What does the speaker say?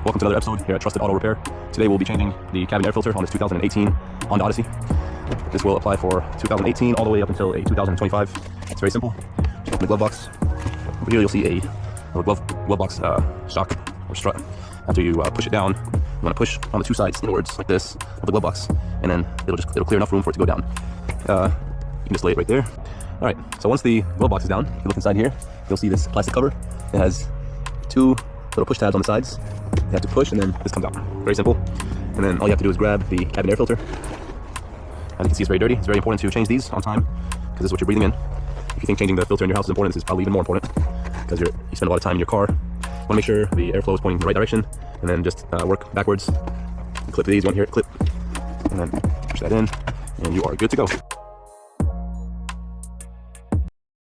Welcome to another episode here at Trusted Auto Repair. Today we'll be changing the cabin air filter on this 2018 Honda Odyssey. This will apply for 2018 all the way up until a 2025. It's very simple. Just open the glove box. Over here you'll see a little glove box shock or strut. After you push it down, you want to push on the two sides inwards like this of the glove box, and then it'll clear enough room for it to go down. You can just lay it right there. All right. So once the glove box is down, if you look inside here, you'll see this plastic cover. It has two little push tabs on the sides. You have to push and then this comes out. Very simple. And then all you have to do is grab the cabin air filter. As you can see, it's very dirty. It's very important to change these on time because this is what you're breathing in. If you think changing the filter in your house is important, this is probably even more important because you spend a lot of time in your car. You want to make sure the airflow is pointing in the right direction, and then just work backwards. You clip these, one here, clip, and then push that in, and you are good to go.